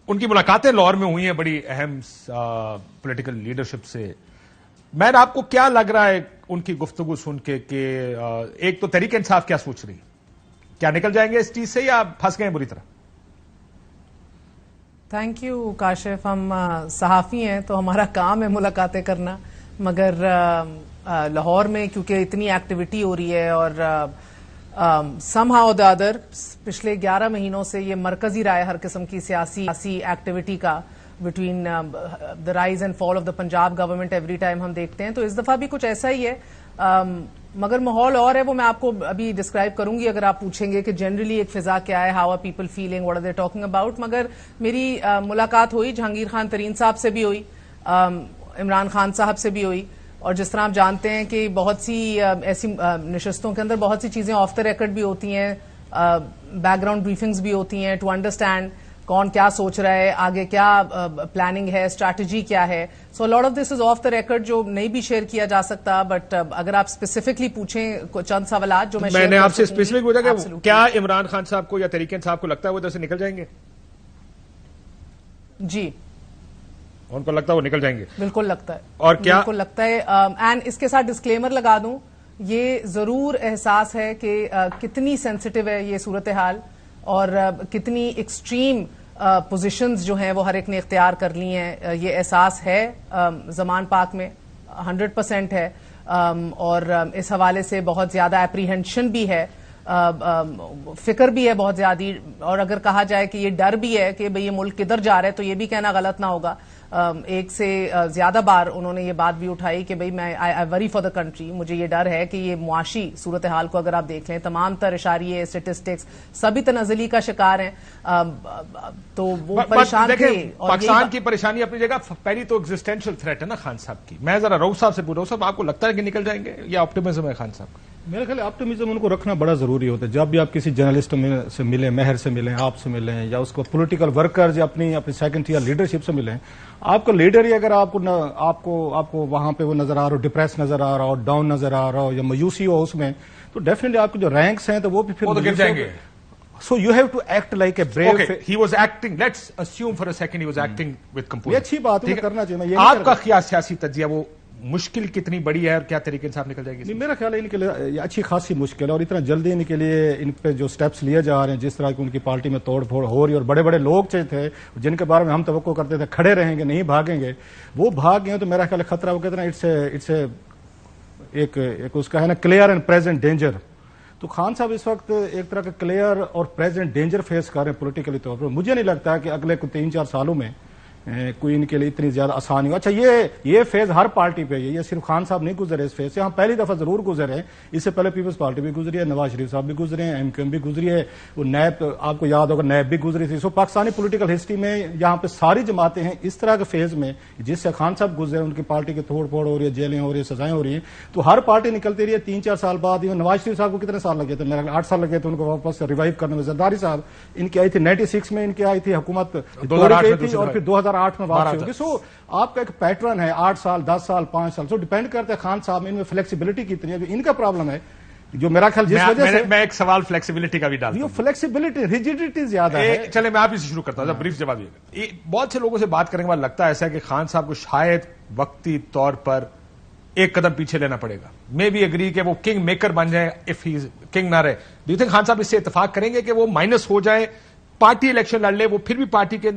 ان کی ملاقاتیں لاہور میں ہوئی ہیں بڑی اہم پولیٹیکل لیڈرشپ سے. میں آپ کو کیا لگ رہا ہے ان کی گفتگو سن کے کہ ایک تو تحریک انصاف کیا سوچ رہی ہے, کیا نکل جائیں گے اس چیز سے یا پھنس گئے بری طرح؟ Thank you Kashif. ہم صحافی ہیں تو ہمارا کام ہے ملاقاتیں کرنا, مگر لاہور میں کیونکہ اتنی ایکٹیویٹی ہو رہی ہے اور سم ہاؤ دا ادر پچھلے 11 مہینوں سے یہ مرکزی رہا ہے ہر قسم کی سیاسی ایکٹیویٹی کا between the rise and fall of the Punjab government every time ہم دیکھتے ہیں. تو اس دفعہ بھی کچھ ایسا ہی ہے, مگر ماحول اور ہے, وہ میں آپ کو ابھی ڈسکرائب کروں گی اگر آپ پوچھیں گے کہ جنرلی ایک فضا کیا ہے, how are people feeling, what are they talking about. مگر میری ملاقات ہوئی جہانگیر خان ترین صاحب سے بھی ہوئی, عمران خان صاحب سے بھی ہوئی, اور جس طرح آپ جانتے ہیں کہ بہت سی ایسی نشستوں کے اندر بہت سی چیزیں آف دا ریکارڈ بھی ہوتی ہیں, بیک گراؤنڈ بریفنگز بھی ہوتی ہیں ٹو انڈرسٹینڈ کون کیا سوچ رہا ہے, آگے کیا پلاننگ ہے, اسٹریٹجی کیا ہے. So lot of this is off the record جو نہیں بھی شیئر کیا جا سکتا, بٹ اگر آپ اسپیسیفکلی پوچھیں چند سوالات جو میں نے آپ سے اسپیسیفک پوچھا کہ کیا عمران خان صاحب کو یا تحریک انصاف کو لگتا ہے وہ ادھر سے نکل جائیں گے؟ جی ان کو لگتا ہے وہ نکل جائیں گے؟ بالکل لگتا ہے. اور کیا بالکل لگتا ہے, اینڈ اس کے ساتھ ڈسکلیمر لگا دوں, یہ ضرور احساس ہے کہ کتنی سینسٹیو ہے یہ صورتحال اور کتنی ایکسٹریم پوزیشنز جو ہیں وہ ہر ایک نے اختیار کر لی ہیں. یہ احساس ہے زمان پاک میں 100% ہے, اور اس حوالے سے بہت زیادہ اپریہنشن بھی ہے, فکر بھی ہے بہت زیادہ, اور اگر کہا جائے کہ یہ ڈر بھی ہے کہ بھئی یہ ملک کدھر جا رہا ہے تو یہ بھی کہنا غلط نہ ہوگا. ایک سے زیادہ بار انہوں نے یہ بات بھی اٹھائی کہ بھئی میں آئی وری فار دا کنٹری, مجھے یہ ڈر ہے کہ یہ معاشی صورتحال کو اگر آپ دیکھ لیں تمام تر اشاریے اسٹیٹسٹکس سبھی تنزلی کا شکار ہیں, تو وہ پریشان تھے. پاکستان کی پریشانی اپنی جگہ, پہلی تو ایگزسٹینشیل تھریٹ ہے نا خان صاحب کی. میں ذرا رؤوف صاحب سے پوچھ رہا ہوں, صاحب آپ کو لگتا ہے کہ نکل جائیں گے یا آپٹیمزم ہے خان صاحب کا؟ میرے خیال آپٹیمزم ان کو رکھنا بڑا ضروری ہوتا ہے. جب بھی آپ کسی جرنلسٹ سے ملیں, مہر سے ملیں, آپ سے ملیں, یا اس کو پولیٹیکل ورکرز یا اپنی سیکنڈ ٹیئر لیڈرشپ سے ملیں, آپ کا لیڈر ہی اگر آپ کو وہاں پہ وہ نظر آ رہا ہو, ڈپریس نظر آ رہا ہو, ڈاؤن نظر آ رہا ہو, یا مایوسی ہو اس میں, تو ڈیفینیٹلی آپ کے جو رینکس ہیں تو وہ بھی پھر گر جائیں گے. So you have to act like a brave. Okay, he was acting. Let's assume for a second he was acting with composure. یہ اچھی بات ہے, کرنا چاہیے. آپ کا کیا سیاسی تجزیہ, وہ مشکل کتنی بڑی ہے اور کیا تحریک انصاف نکل جائے گی؟ میرا خیال ہے ان کے لیے اچھی خاصی مشکل ہے, اور اتنا جلدی ان کے لیے ان پہ جو سٹیپس لیے جا رہے ہیں, جس طرح کی ان کی پارٹی میں توڑ پھوڑ ہو رہی ہے, اور بڑے بڑے لوگ تھے جن کے بارے میں ہم توقع کرتے تھے کھڑے رہیں گے نہیں بھاگیں گے, وہ بھاگ گئے. تو میرا خیال ہے خطرہ, وہ کہتے ہیں اٹس ایک اس کا ہے نا کلیئر اینڈ پریزنٹ ڈینجر. تو خان صاحب اس وقت ایک طرح کا کلیئر اور پریزنٹ ڈینجر فیس کر رہے ہیں پولیٹیکلی طور پر. مجھے نہیں لگتا کہ اگلے 3-4 سالوں میں کوئی ان کے لیے اتنی زیادہ آسانی ہو. اچھا, یہ فیز ہر پارٹی پہ ہے, یہ صرف خان صاحب نہیں گزرے اس فیز سے. ہم پہلی دفعہ ضرور گزرے ہیں, اس سے پہلے پیپلز پارٹی بھی گزری ہے, نواز شریف صاحب بھی گزرے ہیں, MQM بھی گزری ہے, وہ نیب آپ کو یاد ہوگا نیب بھی گزری تھی. سو پاکستانی پولیٹیکل ہسٹری میں یہاں پہ ساری جماعتیں ہیں اس طرح کے فیز میں جس سے خان صاحب گزرے, ان کی پارٹی کی توڑ پھوڑ ہو رہی ہے, جیلیں ہو رہی ہیں, سزائیں ہو رہی ہیں. تو ہر پارٹی نکلتی رہی ہے 3-4 سال بعد. نواز شریف صاحب کو کتنے سال لگے تھے؟ میرا 8 سال لگے تھے ان کو واپس ریوائیو کرنے میں. زرداری صاحب ان کی آئی تھی 96 میں, ان کی آئی تھی حکومت 2008 تھی, اور پھر 2008 میں واپس ہوگی. سو آپ کا ایک پیٹرن ہے 8 سال 10 سال 5 سال. سو ڈیپینڈ کرتے ہیں خان صاحب ان میں فلیکسیبلٹی کتنی ہے. ان کا پرابلم ہے جو میرا خیال جس وجہ سے میں ایک سوال فلیکسیبلٹی کا بھی ڈالتا ہوں. فلیکسیبلٹی ریجیڈیٹی زیادہ ہے. چلے میں آپ ہی سے شروع کرتا ہوں, بریف جواب دیے. بہت سے لوگوں سے بات کرنے کے بعد لگتا ہے ایسا کہ خان صاحب کو شاید وقتی طور پر ایک قدم پیچھے لینا پڑے گا. میں بھی اگری کہ وہ کنگ میکر بن جائیں اف ہی کنگ نہ رہے. ڈو یو تھنک خان صاحب اس سے اتفاق کریں گے کہ وہ مائنس ہو جائے, پارٹی الیکشن لڑ لے, وہ پھر بھی پارٹی کے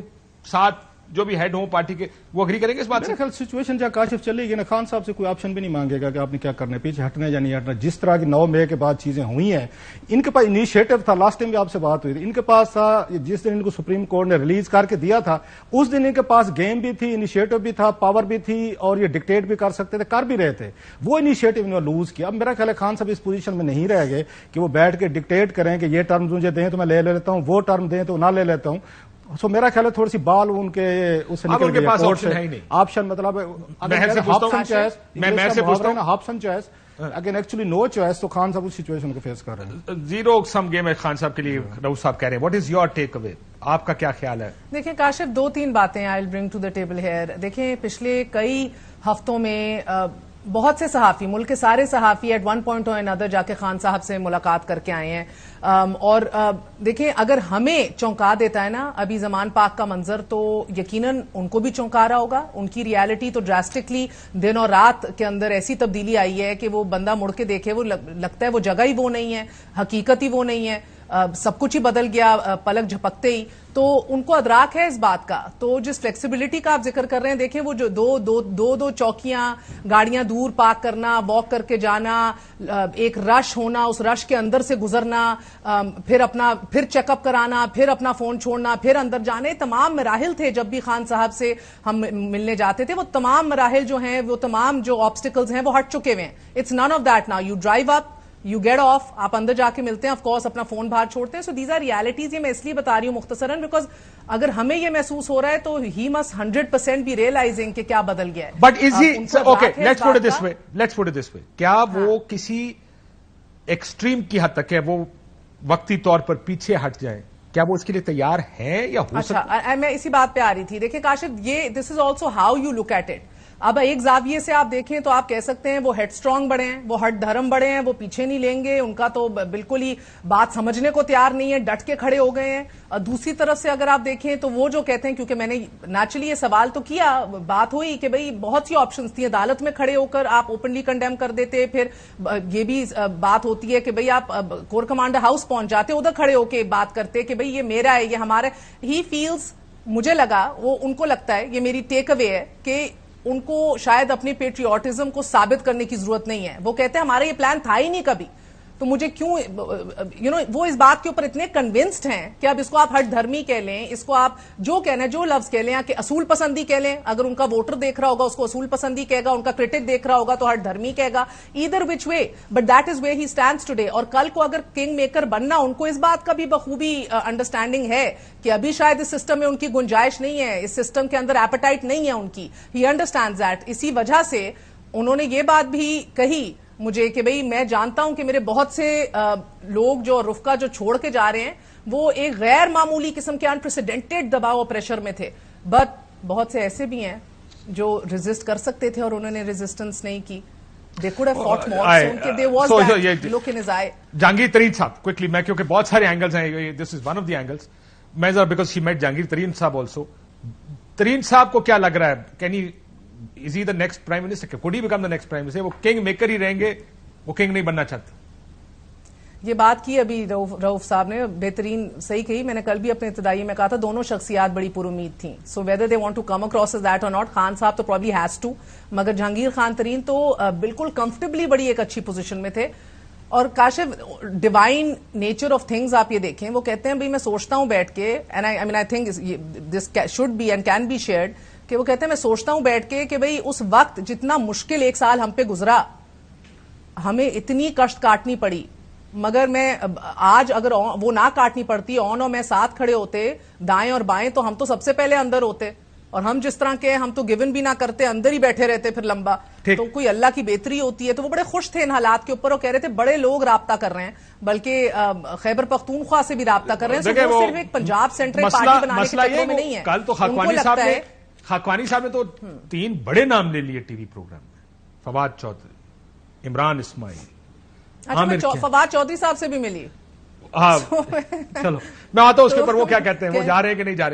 ساتھ جو بھی ہیڈ ہوں پارٹی کے, وہ اگری کریں گے اس بات سے؟ سچویشن جہاں کاشف چلے گی نا, خان صاحب سے کوئی آپشن بھی نہیں مانگے گا کہ آپ نے کیا کرنا ہے, پیچھے ہٹنا ہے یا نہیں ہٹنا. جس طرح کی 9 مئی کے بعد چیزیں ہوئی ہیں, ان کے پاس انیشیٹو تھا. لاسٹ ٹائم بھی آپ سے بات ہوئی تھی, ان کے پاس تھا. جس دن ان کو سپریم کورٹ نے ریلیز کر کے دیا تھا, اس دن ان کے پاس گیم بھی تھی, انیشیٹو بھی تھا, پاور بھی تھی, اور یہ ڈکٹیٹ بھی کر سکتے تھے, کر بھی رہے تھے. وہ انیشیٹو انہوں نے لوز کیا. اب میرا خیال ہے خان صاحب اس پوزیشن میں نہیں رہ گئے کہ وہ بیٹھ کے ڈکٹیٹ کریں کہ یہ ٹرم مجھے دیں تو میں لے لیتا ہوں, وہ ٹرم دیں تو نہ لے لیتا ہوں. سو میرا خیال ہے تھوڑی سی بال ان کے اس سے نکل گئی. آپشن مطلب Hobson's choice again actually no choice. تو خان صاحب اس سچویشن کو فیس کر رہے ہیں. زیرو سم گیم ہے خان صاحب کے لیے. رؤوف صاحب کہہ رہے ہیں, واٹ از یور ٹیک اوے, آپ کا کیا خیال ہے؟ دیکھیں کاشف, 2-3 باتیں I will bring to the table here. دیکھیں پچھلے کئی ہفتوں میں بہت سے صحافی، ملک کے سارے صحافی ایٹ ون پوائنٹ اور انادر جا کے خان صاحب سے ملاقات کر کے آئے ہیں. اور دیکھیں اگر ہمیں چونکا دیتا ہے نا ابھی زمان پاک کا منظر تو یقیناً ان کو بھی چونکا رہا ہوگا. ان کی ریالٹی تو ڈراسٹکلی دن اور رات کے اندر ایسی تبدیلی آئی ہے کہ وہ بندہ مڑ کے دیکھے وہ لگتا ہے وہ جگہ ہی وہ نہیں ہے، حقیقت ہی وہ نہیں ہے، سب کچھ ہی بدل گیا پلک جھپکتے ہی. تو ان کو ادراک ہے اس بات کا. تو جس فلیکسیبلٹی کا آپ ذکر کر رہے ہیں دیکھیں وہ جو دو چوکیاں گاڑیاں دور پارک کرنا، واک کر کے جانا، ایک رش ہونا، اس رش کے اندر سے گزرنا، پھر چیک اپ کرانا، پھر اپنا فون چھوڑنا، پھر اندر جانے، تمام مراحل تھے. جب بھی خان صاحب سے ہم ملنے جاتے تھے وہ تمام مراحل جو ہیں، وہ تمام جو آبسٹیکلز ہیں وہ ہٹ چکے ہوئے ہیں. It's none of that now. You drive up, you get off, آپ اندر جا کے ملتے ہیں، آف کورس اپنا فون باہر چھوڑتے ہیں. So these are realities. یہ میں اس لیے بتا رہی ہوں مختصراً بیکاز اگر ہمیں یہ محسوس ہو رہا ہے تو ہی مسٹ 100% بھی ریئلائزنگ کہ کیا بدل گیا ہے. But is he okay, let's put it this way, کیا وہ کسی ایکسٹریم کی حد تک ہے وہ وقتی طور پر پیچھے ہٹ جائیں، کیا وہ اس کے لیے تیار ہیں یا ہو سکتا؟ اچھا میں اسی بات پہ آ رہی تھی. دیکھیں کاشف، یہ this is also how you look at it. اب ایک زاویے سے آپ دیکھیں تو آپ کہہ سکتے ہیں وہ ہیڈ اسٹرانگ بڑے ہیں، وہ ہٹ دھرم بڑے ہیں، وہ پیچھے نہیں لیں گے، ان کا تو بالکل ہی بات سمجھنے کو تیار نہیں ہے، ڈٹ کے کھڑے ہو گئے ہیں. دوسری طرف سے اگر آپ دیکھیں تو وہ جو کہتے ہیں، کیونکہ میں نے نیچرلی یہ سوال تو کیا، بات ہوئی کہ بھئی بہت سی آپشنز تھیں، عدالت میں کھڑے ہو کر آپ اوپنلی کنڈیم کر دیتے، پھر یہ بھی بات ہوتی ہے کہ بھئی آپ کور کمانڈر ہاؤس پہنچ جاتے، ادھر کھڑے ہو کے بات کرتے کہ بھئی یہ میرا ہے، یہ ہمارا. ہی فیلز، مجھے لگا وہ ان کو لگتا ہے، یہ میری ٹیک اوے ہے کہ ان کو شاید اپنی پیٹریوٹزم کو ثابت کرنے کی ضرورت نہیں ہے. وہ کہتے ہیں ہمارا یہ پلان تھا ہی نہیں کبھی، تو مجھے کیوں وہ اس بات کے اوپر اتنے کنونسڈ ہیں کہ اب اس کو آپ ہٹ دھرمی کہہ لیں، اس کو آپ جو کہنا ہے جو لفظ کہہ لیں، کہ اصول پسندی کہہ لیں، اگر ان کا ووٹر دیکھ رہا ہوگا اس کو اصول پسندی کہے گا، ان کا کرٹک دیکھ رہا ہوگا تو ہٹ دھرمی کہے گا. Either which way, but that is where he stands today. اور کل کو اگر کنگ میکر بننا، ان کو اس بات کا بھی بخوبی انڈرسٹینڈنگ ہے کہ ابھی شاید اس سسٹم میں ان کی گنجائش نہیں ہے، اس سسٹم کے اندر ایپیٹائٹ نہیں ہے ان کی. ہی انڈرسٹینڈز دیٹ. اسی وجہ سے انہوں نے یہ بات بھی کہی مجھے کہ بھئی میں جانتا ہوں کہ میرے بہت سے لوگ جو رفقا جو چھوڑ کے جا رہے ہیں وہ ایک غیر معمولی قسم کے انپریسیڈنٹڈ دباؤ اور پریشر میں تھے، بٹ بہت سے ایسے بھی ہیں جو ریزسٹ کر سکتے تھے اور انہوں نے ریزسٹنس نہیں کی. They could have fought more soon کہ there was that look in his eye. Jahangir Tareen صاحب کوئکلی، میں کیونکہ بہت سارے اینگلز ہیں، this is one of the angles. میں ذرا because she met Jahangir Tareen صاحب آلسو. ترین صاحب کو کیا لگ رہا ہے، can he is he the next prime minister, could he become the next prime minister? وہ کنگ میکر ہی رہیں گے، وہ کنگ نہیں بننا چاہتے. یہ بات کی ابھی رؤف صاحب نے بہترین صحیح کہی. میں نے کل بھی اپنے ابتدائی میں کہا تھا دونوں شخصیات بڑی پر امید تھیں. So whether they want to come across as that or not. Khan صاحب تو پرابلی ہیز ٹو، مگر جہانگیر خان ترین تو بالکل کمفرٹیبلی بڑی ایک اچھی پوزیشن میں تھے. اور Kashif divine nature of things آپ یہ دیکھیں، وہ کہتے ہیں بھئی میں سوچتا ہوں بیٹھ کے، and I mean I think this should be and can be shared, کہ وہ کہتے ہیں میں سوچتا ہوں بیٹھ کے کہ بھئی اس وقت جتنا مشکل ایک سال ہم پہ گزرا، ہمیں اتنی کشٹ کاٹنی پڑی، مگر میں آج اگر وہ نہ کاٹنی پڑتی، اون اور میں ساتھ کھڑے ہوتے دائیں اور بائیں، تو ہم تو سب سے پہلے اندر ہوتے. اور ہم جس طرح کے ہم تو گیون بھی نہ کرتے، اندر ہی بیٹھے رہتے پھر لمبا. تو کوئی اللہ کی بہتری ہوتی ہے. تو وہ بڑے خوش تھے ان حالات کے اوپر، اور کہہ رہے تھے بڑے لوگ رابطہ کر رہے ہیں، بلکہ خیبر پختونخوا سے بھی رابطہ کر رہے ہیں. وہ صرف ایک پنجاب سینٹرل پارٹی بنانے کے چکر میں نہیں ہے. کل تو خاکوانی صاحب نے تو 3 بڑے نام لے لیے ٹی وی پروگرام میں، فواد چودھری، عمران اسماعیل. اچھا میں فواد چودھری صاحب سے بھی ملی. ہاں چلو میں آتا ہوں اس کے اوپر، وہ کیا کہتے ہیں، وہ جا رہے ہیں کہ نہیں جا رہے.